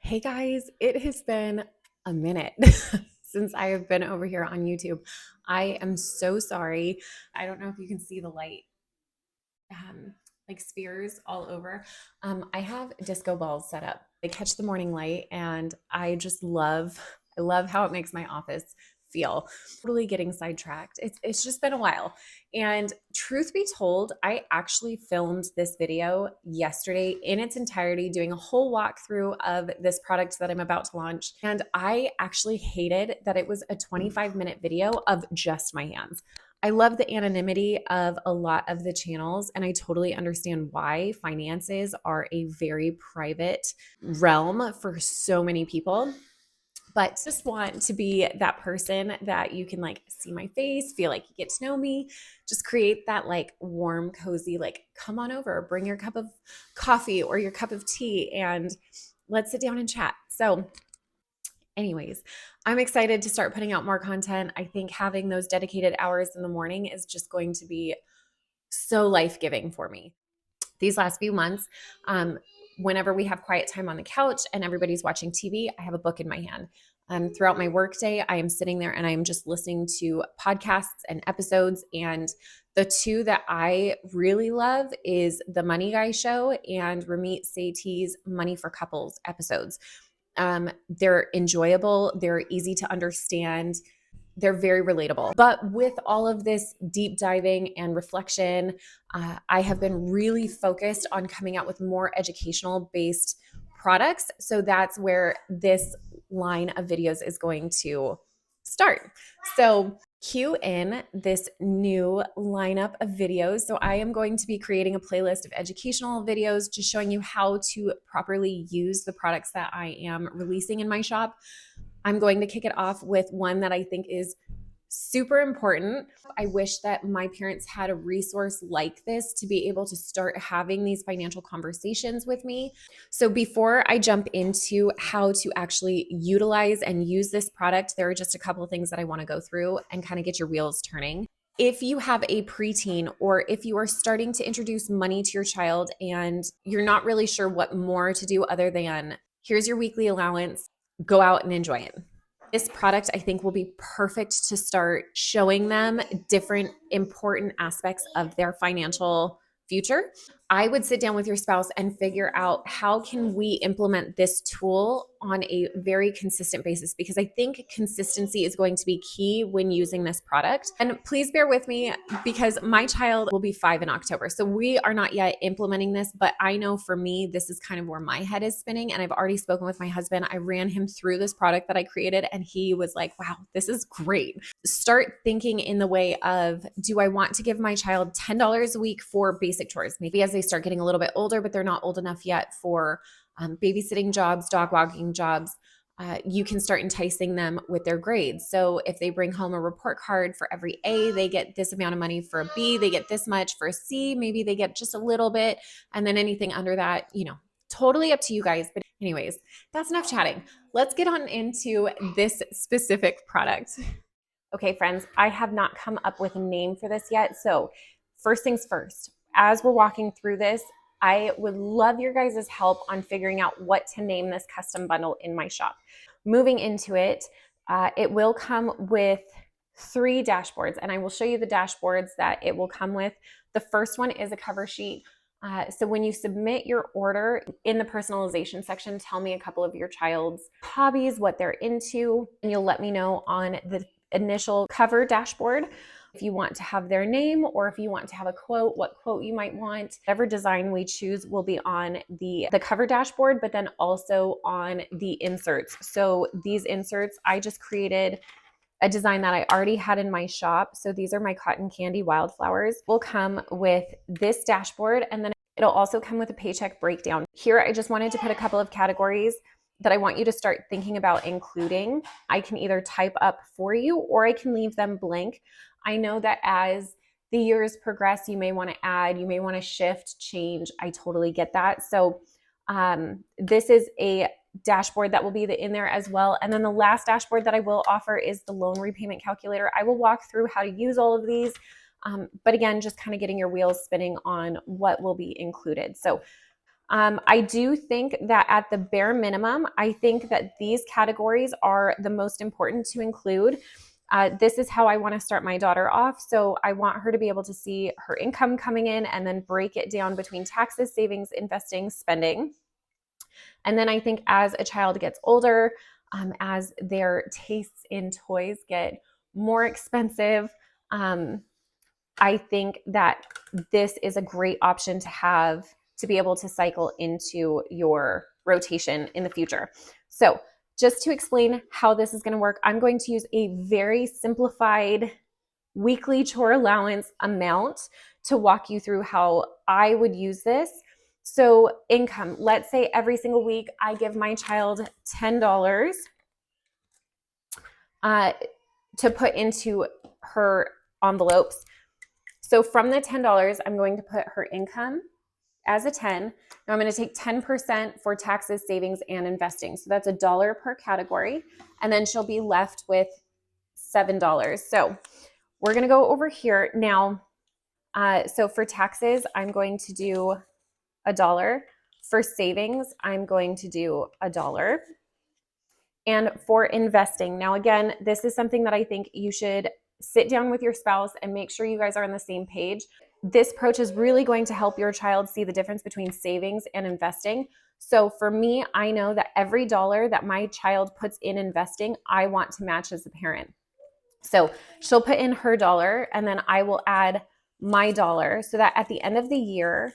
Hey guys, it has been a minute since I have been over here on YouTube. I am so sorry. I don't know if you can see the light, um, like spheres all over. I have disco balls set up. They catch the morning light, and I love how it makes my office feel. Totally getting sidetracked. It's just been a while. And truth be told, I actually filmed this video yesterday in its entirety, doing a whole walkthrough of this product that I'm about to launch. And I actually hated that it was a 25-minute video of just my hands. I love the anonymity of a lot of the channels, and I totally understand why. Finances are a very private realm for so many people. But just want to be that person that you can like see my face, feel like you get to know me, just create that like warm, cozy, like come on over, bring your cup of coffee or your cup of tea, and let's sit down and chat. So anyways, I'm excited to start putting out more content. I think having those dedicated hours in the morning is just going to be so life-giving for me. These last few months, whenever we have quiet time on the couch and everybody's watching TV, I have a book in my hand. Throughout my workday, I am sitting there and I am just listening to podcasts and episodes. And the two that I really love is the Money Guy Show and Ramit Sethi's Money for Couples episodes. They're enjoyable. They're easy to understand. They're very relatable. But with all of this deep diving and reflection, I have been really focused on coming out with more educational based products. So that's where this line of videos is going to start. So cue in this new lineup of videos. So I am going to be creating a playlist of educational videos, just showing you how to properly use the products that I am releasing in my shop. I'm going to kick it off with one that I think is super important. I wish that my parents had a resource like this to be able to start having these financial conversations with me. So before I jump into how to actually utilize and use this product, there are just a couple of things that I want to go through and kind of get your wheels turning. If you have a preteen, or if you are starting to introduce money to your child and you're not really sure what more to do other than here's your weekly allowance, go out and enjoy it. This product, I think, will be perfect to start showing them different important aspects of their financial future. I would sit down with your spouse and figure out how can we implement this tool on a very consistent basis, because I think consistency is going to be key when using this product. And please bear with me because my child will be 5 in October. So we are not yet implementing this, but I know for me, this is kind of where my head is spinning. And I've already spoken with my husband. I ran him through this product that I created and he was like, wow, this is great. Start thinking in the way of, do I want to give my child $10 a week for basic chores? Maybe as they start getting a little bit older, but they're not old enough yet for babysitting jobs, dog walking jobs. You can start enticing them with their grades. So if they bring home a report card for every A, they get this amount of money. For a B, they get this much. For a C, maybe they get just a little bit. And then anything under that, totally up to you guys. But anyways, that's enough chatting. Let's get on into this specific product. Okay, friends, I have not come up with a name for this yet. So first things first, as we're walking through this, I would love your guys' help on figuring out what to name this custom bundle in my shop. Moving into it, it will come with 3 dashboards, and I will show you the dashboards that it will come with. The first one is a cover sheet. So when you submit your order in the personalization section, tell me a couple of your child's hobbies, what they're into, and you'll let me know on the initial cover dashboard if you want to have their name or if you want to have a quote, what quote you might want. Whatever design we choose will be on the cover dashboard, but then also on the inserts. So these inserts, I just created a design that I already had in my shop. So these are my cotton candy wildflowers. Will come with this dashboard, and then it'll also come with a paycheck breakdown. Here, I just wanted to put a couple of categories that I want you to start thinking about including. I can either type up for you or I can leave them blank. I know that as the years progress, you may want to add, you may want to shift, change. I totally get that. So this is a dashboard that will be in there as well. And then the last dashboard that I will offer is the loan repayment calculator. I will walk through how to use all of these. But again, just kind of getting your wheels spinning on what will be included. So I do think that at the bare minimum, I think that these categories are the most important to include. This is how I want to start my daughter off. So I want her to be able to see her income coming in and then break it down between taxes, savings, investing, spending. And then I think as a child gets older, as their tastes in toys get more expensive, I think that this is a great option to have to be able to cycle into your rotation in the future. So just to explain how this is going to work, I'm going to use a very simplified weekly chore allowance amount to walk you through how I would use this. So income, let's say every single week I give my child $10 to put into her envelopes. So from the $10, I'm going to put her income as a 10. Now I'm going to take 10% for taxes, savings, and investing. So that's $1 per category. And then she'll be left with $7. So we're going to go over here now. So for taxes, I'm going to do $1. For savings, I'm going to do $1. And for investing, now again, this is something that I think you should sit down with your spouse and make sure you guys are on the same page. This approach is really going to help your child see the difference between savings and investing. So for me, I know that every dollar that my child puts in investing, I want to match as a parent. So she'll put in her dollar and then I will add my dollar so that at the end of the year,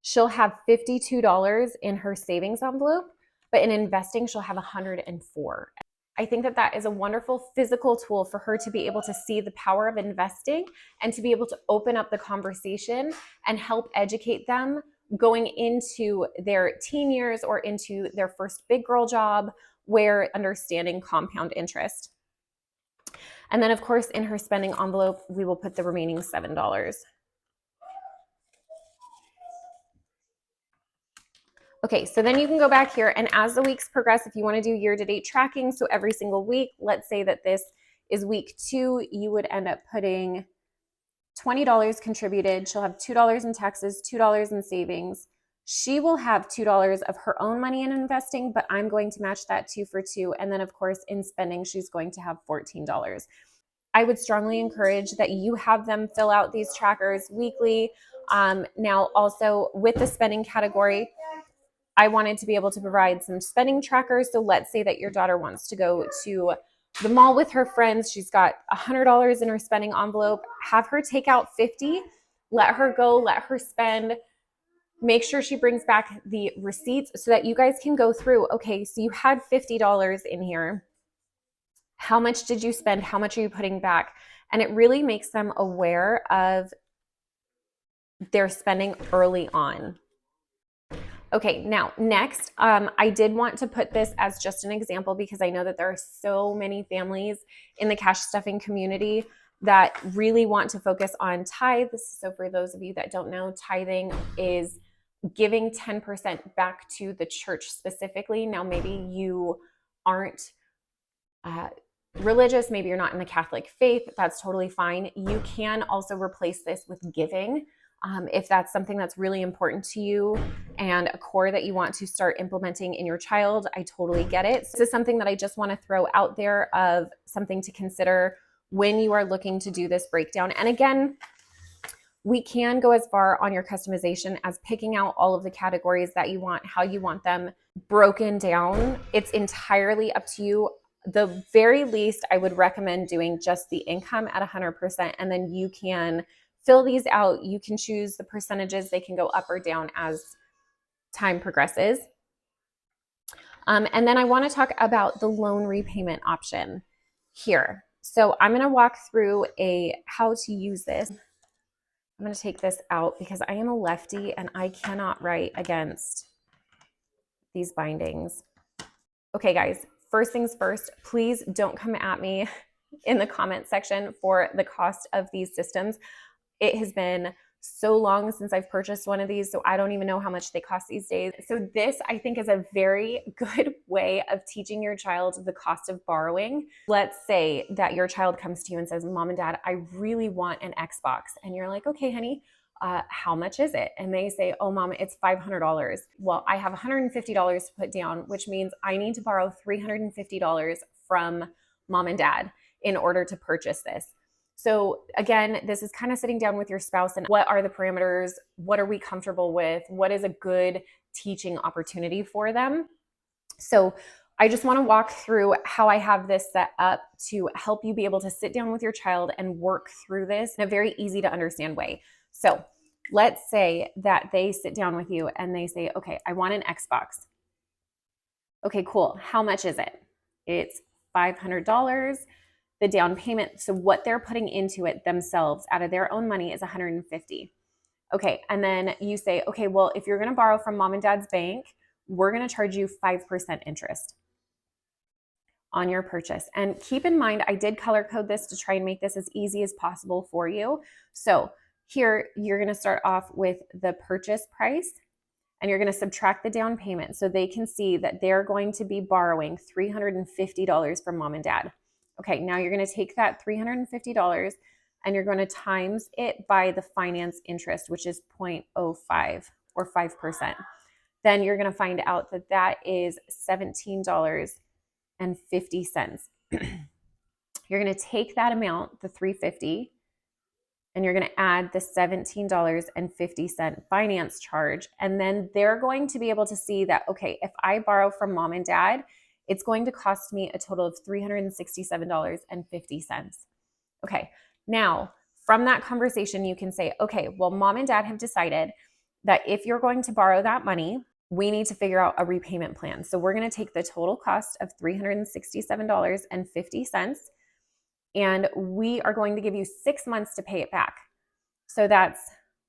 she'll have $52 in her savings envelope, but in investing, she'll have 104. I think that that is a wonderful physical tool for her to be able to see the power of investing and to be able to open up the conversation and help educate them going into their teen years or into their first big girl job where understanding compound interest. And then of course, in her spending envelope, we will put the remaining $7. Okay, so then you can go back here and as the weeks progress, if you want to do year-to-date tracking, so every single week, let's say that this is week 2, you would end up putting $20 contributed. She'll have $2 in taxes, $2 in savings. She will have $2 of her own money in investing, but I'm going to match that 2 for 2. And then of course, in spending, she's going to have $14. I would strongly encourage that you have them fill out these trackers weekly. Now also with the spending category, I wanted to be able to provide some spending trackers. So let's say that your daughter wants to go to the mall with her friends. She's got $100 in her spending envelope. Have her take out $50. Let her go, let her spend. Make sure she brings back the receipts so that you guys can go through, okay, so you had $50 in here. How much did you spend? How much are you putting back? And it really makes them aware of their spending early on. Okay, now next, I did want to put this as just an example because I know that there are so many families in the cash stuffing community that really want to focus on tithes. So for those of you that don't know, tithing is giving 10% back to the church specifically. Now, maybe you aren't religious, maybe you're not in the Catholic faith, that's totally fine. You can also replace this with giving. If that's something that's really important to you and a core that you want to start implementing in your child, I totally get it. This is something that I just want to throw out there of something to consider when you are looking to do this breakdown. And again, we can go as far on your customization as picking out all of the categories that you want, how you want them broken down. It's entirely up to you. The very least, I would recommend doing just the income at 100%, and then you can fill these out. You can choose the percentages. They can go up or down as time progresses. And then I want to talk about the loan repayment option here. So I'm going to walk through how to use this. I'm going to take this out because I am a lefty and I cannot write against these bindings. Okay, guys, first things first, please don't come at me in the comment section for the cost of these systems. It has been so long since I've purchased one of these, so I don't even know how much they cost these days. So this, I think, is a very good way of teaching your child the cost of borrowing. Let's say that your child comes to you and says, Mom and Dad, I really want an Xbox. And you're like, okay, honey, how much is it? And they say, oh, mom, it's $500. Well, I have $150 to put down, which means I need to borrow $350 from mom and dad in order to purchase this. So again, this is kind of sitting down with your spouse and what are the parameters? What are we comfortable with? What is a good teaching opportunity for them? So I just want to walk through how I have this set up to help you be able to sit down with your child and work through this in a very easy to understand way. So let's say that they sit down with you and they say, okay, I want an Xbox. Okay, cool. How much is it? It's $500. The down payment, so what they're putting into it themselves out of their own money is $150. Okay, and then you say, okay, well, if you're going to borrow from mom and dad's bank, we're going to charge you 5% interest on your purchase. And keep in mind, I did color code this to try and make this as easy as possible for you. So here, you're going to start off with the purchase price, and you're going to subtract the down payment so they can see that they're going to be borrowing $350 from mom and dad. Okay, now you're going to take that $350 and you're going to times it by the finance interest, which is 0.05 or 5%. Then you're going to find out that that is $17.50. You're going to take that amount, the $350, and you're going to add the $17.50 finance charge. And then they're going to be able to see that, okay, if I borrow from mom and dad, it's going to cost me a total of $367.50. Okay, now from that conversation, you can say, okay, well, mom and dad have decided that if you're going to borrow that money, we need to figure out a repayment plan. So we're going to take the total cost of $367.50 and we are going to give you 6 months to pay it back. So that's,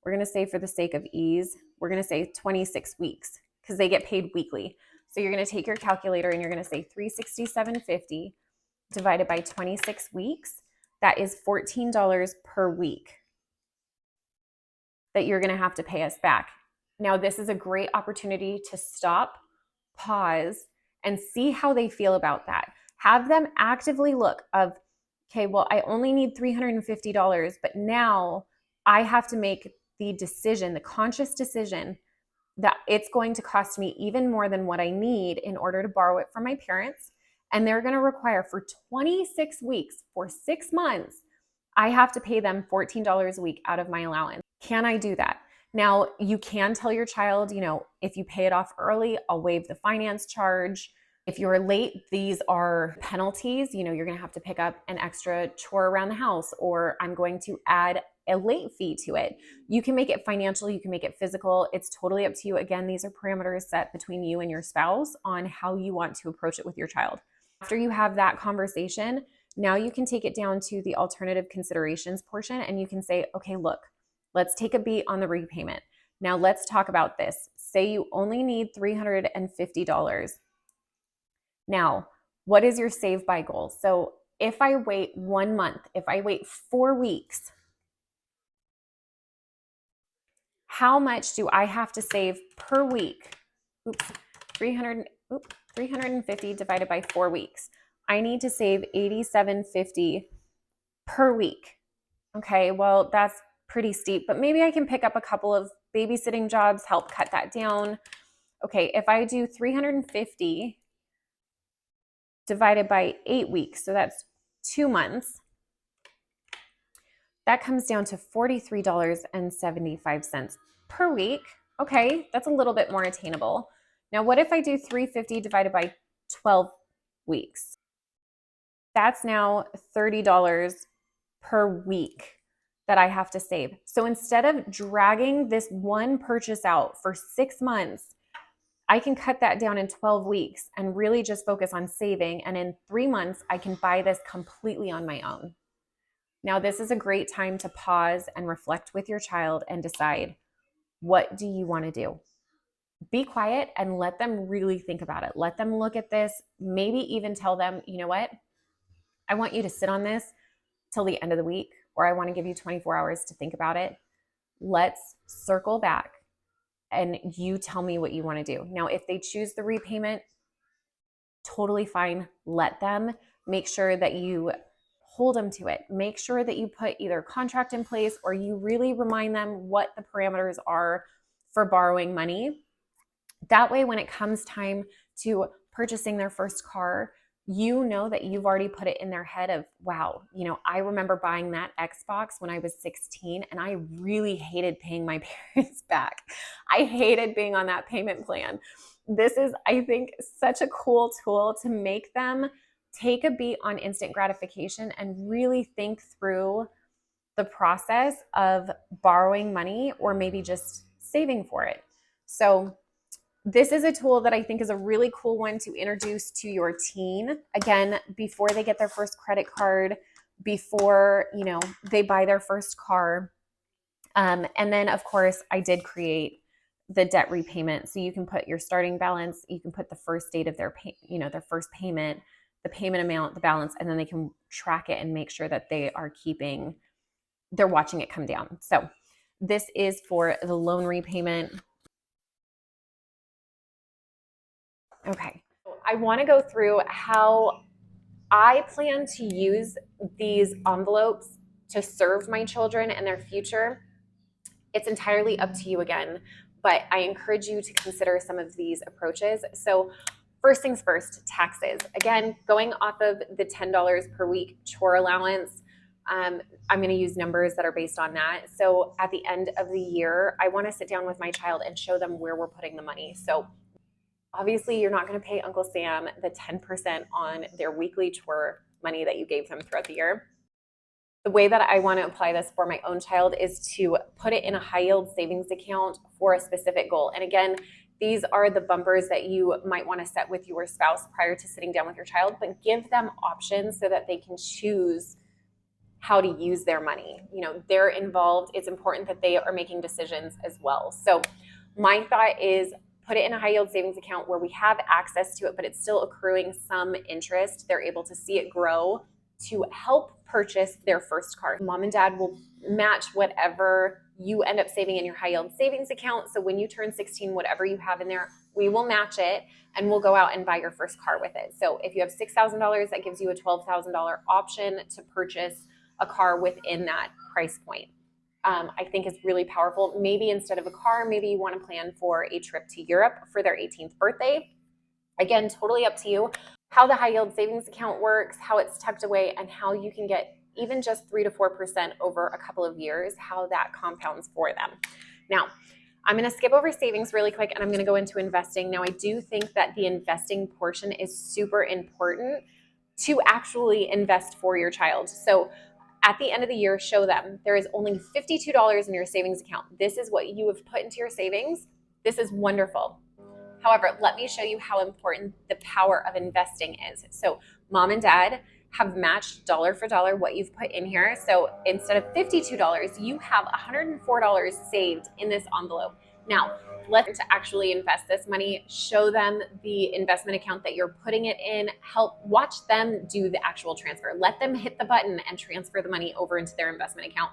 we're going to say for the sake of ease, we're going to say 26 weeks because they get paid weekly. So you're going to take your calculator and you're going to say $367.50 divided by 26 weeks. That is $14 per week that you're going to have to pay us back. Now, this is a great opportunity to stop, pause, and see how they feel about that. Have them actively look of, okay, well, I only need $350, but now I have to make the decision, the conscious decision that it's going to cost me even more than what I need in order to borrow it from my parents. And they're going to require for 26 weeks, for 6 months, I have to pay them $14 a week out of my allowance. Can I do that? Now, you can tell your child, if you pay it off early, I'll waive the finance charge. If you're late, these are penalties. You're going to have to pick up an extra chore around the house, or I'm going to add a late fee to it. You can make it financial, you can make it physical. It's totally up to you. Again, these are parameters set between you and your spouse on how you want to approach it with your child. After you have that conversation, now you can take it down to the alternative considerations portion and you can say, okay, look, let's take a beat on the repayment. Now let's talk about this. Say you only need $350. Now, what is your save by goal? So if I wait 1 month, if I wait 4 weeks, how much do I have to save per week? 350 divided by 4 weeks. I need to save $87.50 per week. Okay, well, that's pretty steep, but maybe I can pick up a couple of babysitting jobs, help cut that down. Okay, if I do 350 divided by 8 weeks, so that's 2 months, that comes down to $43.75 per week. Okay, that's a little bit more attainable. Now, what if I do 350 divided by 12 weeks? That's now $30 per week that I have to save. So instead of dragging this one purchase out for 6 months, I can cut that down in 12 weeks and really just focus on saving. And in 3 months, I can buy this completely on my own. Now, this is a great time to pause and reflect with your child and decide, what do you want to do? Be quiet and let them really think about it. Let them look at this, maybe even tell them, you know what? I want you to sit on this till the end of the week, or I want to give you 24 hours to think about it. Let's circle back and you tell me what you want to do. Now, if they choose the repayment, totally fine. Let them. Make sure that you hold them to it. Make sure that you put either a contract in place or you really remind them what the parameters are for borrowing money. That way, when it comes time to purchasing their first car, you know that you've already put it in their head of, wow, I remember buying that Xbox when I was 16 and I really hated paying my parents back. I hated being on that payment plan. This is, I think, such a cool tool to make them take a beat on instant gratification and really think through the process of borrowing money or maybe just saving for it. So this is a tool that I think is a really cool one to introduce to your teen. Again, before they get their first credit card, before, they buy their first car. And then of course I did create the debt repayment. So you can put your starting balance, you can put the first date of their their first payment, the payment amount, the balance, and then they can track it and make sure that they're watching it come down. So this is for the loan repayment. Okay, I want to go through how I plan to use these envelopes to serve my children and their future. It's entirely up to you again, but I encourage you to consider some of these approaches. So first things first, taxes. Again, going off of the $10 per week chore allowance, I'm going to use numbers that are based on that. So at the end of the year, I want to sit down with my child and show them where we're putting the money. So obviously, you're not going to pay Uncle Sam the 10% on their weekly chore money that you gave them throughout the year. The way that I want to apply this for my own child is to put it in a high yield savings account for a specific goal. And again, these are the bumpers that you might want to set with your spouse prior to sitting down with your child, but give them options so that they can choose how to use their money. They're involved. It's important that they are making decisions as well. So my thought is put it in a high yield savings account where we have access to it, but it's still accruing some interest. They're able to see it grow to help purchase their first car. Mom and dad will match whatever you end up saving in your high yield savings account. So when you turn 16, whatever you have in there, we will match it and we'll go out and buy your first car with it. So if you have $6,000, that gives you a $12,000 option to purchase a car within that price point. I think is really powerful. Maybe instead of a car, maybe you want to plan for a trip to Europe for their 18th birthday. Again, totally up to you. How the high yield savings account works, how it's tucked away, and how you can get even just 3 to 4% over a couple of years, how that compounds for them. Now, I'm going to skip over savings really quick and I'm going to go into investing. Now, I do think that the investing portion is super important to actually invest for your child. So at the end of the year, show them there is only $52 in your savings account. This is what you have put into your savings. This is wonderful. However, let me show you how important the power of investing is. So mom and dad have matched dollar for dollar what you've put in here. So instead of $52, you have $104 saved in this envelope. Now, let's to actually invest this money, show them the investment account that you're putting it in, help watch them do the actual transfer. Let them hit the button and transfer the money over into their investment account.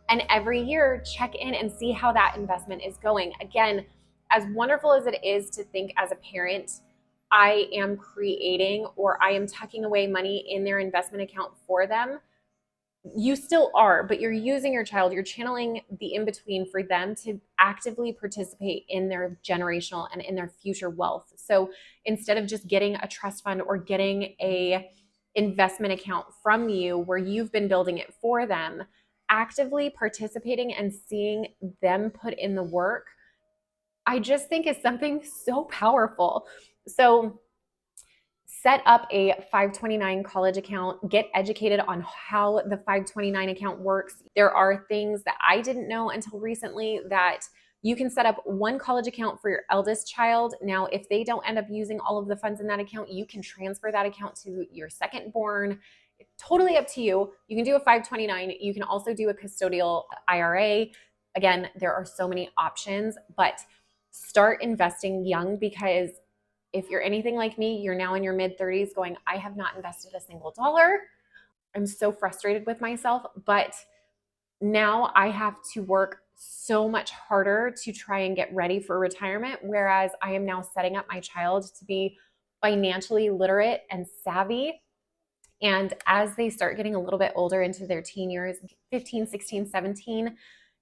And every year, check in and see how that investment is going. Again, as wonderful as it is to think as a parent, I am creating or I am tucking away money in their investment account for them, you still are, but you're using your child, you're channeling the in-between for them to actively participate in their generational and in their future wealth. So instead of just getting a trust fund or getting a investment account from you where you've been building it for them, actively participating and seeing them put in the work, I just think is something so powerful. So set up a 529 college account, get educated on how the 529 account works. There are things that I didn't know until recently that you can set up one college account for your eldest child. Now, if they don't end up using all of the funds in that account, you can transfer that account to your second born. Totally up to you. You can do a 529. You can also do a custodial IRA. Again, there are so many options, but start investing young, because if you're anything like me, you're now in your mid-30s going, I have not invested a single dollar. I'm so frustrated with myself, but now I have to work so much harder to try and get ready for retirement, whereas I am now setting up my child to be financially literate and savvy And as they start getting a little bit older into their teen years, 15, 16, 17,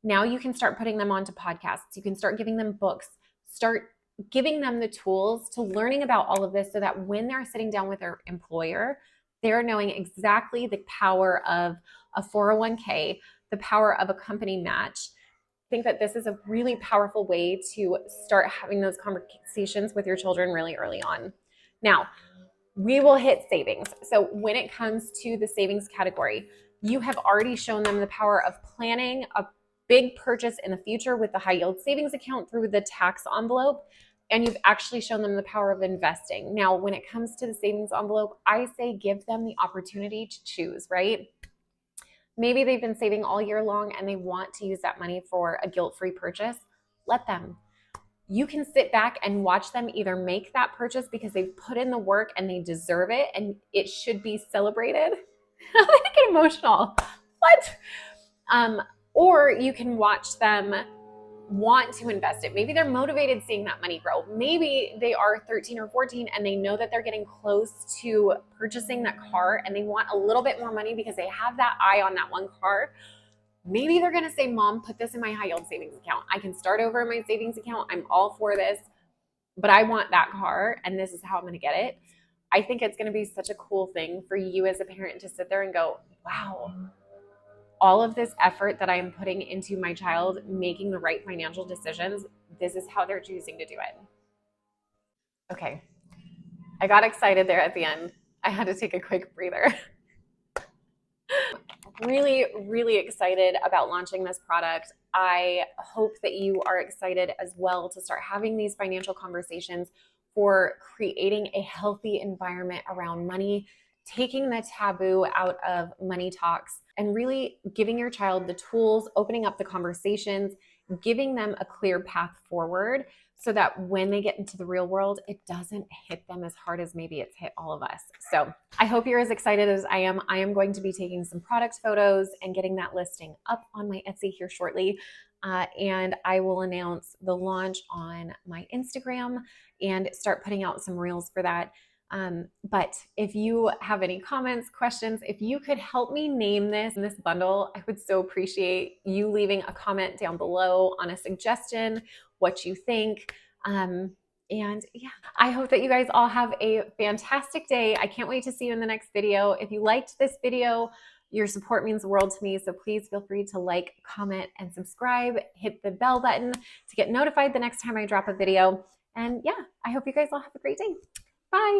now you can start putting them onto podcasts. You can start giving them books, start giving them the tools to learning about all of this so that when they're sitting down with their employer, they're knowing exactly the power of a 401k, the power of a company match. I think that this is a really powerful way to start having those conversations with your children really early on. Now, we will hit savings. So when it comes to the savings category, you have already shown them the power of planning a big purchase in the future with the high yield savings account through the tax envelope. And you've actually shown them the power of investing. Now, when it comes to the savings envelope, I say give them the opportunity to choose, right? Maybe they've been saving all year long and they want to use that money for a guilt-free purchase. Let them. You can sit back and watch them either make that purchase because they've put in the work and they deserve it and it should be celebrated. I get emotional. What? Or you can watch them want to invest it. Maybe they're motivated seeing that money grow. Maybe they are 13 or 14 and they know that they're getting close to purchasing that car and they want a little bit more money because they have that eye on that one car. Maybe they're going to say, Mom, put this in my high yield savings account. I can start over in my savings account. I'm all for this, but I want that car and this is how I'm going to get it. I think it's going to be such a cool thing for you as a parent to sit there and go, wow, all of this effort that I'm putting into my child making the right financial decisions, this is how they're choosing to do it. Okay, I got excited there at the end. I had to take a quick breather. Really, really excited about launching this product. I hope that you are excited as well to start having these financial conversations for creating a healthy environment around money, taking the taboo out of money talks, and really giving your child the tools, opening up the conversations, giving them a clear path forward so that when they get into the real world, it doesn't hit them as hard as maybe it's hit all of us. So I hope you're as excited as I am. I am going to be taking some product photos and getting that listing up on my Etsy here shortly. And I will announce the launch on my Instagram and start putting out some reels for that. But if you have any comments, questions, if you could help me name this bundle, I would so appreciate you leaving a comment down below on a suggestion, what you think. And yeah, I hope that you guys all have a fantastic day. I can't wait to see you in the next video. If you liked this video, your support means the world to me. So please feel free to like, comment, and subscribe. Hit the bell button to get notified the next time I drop a video. And yeah, I hope you guys all have a great day. Bye.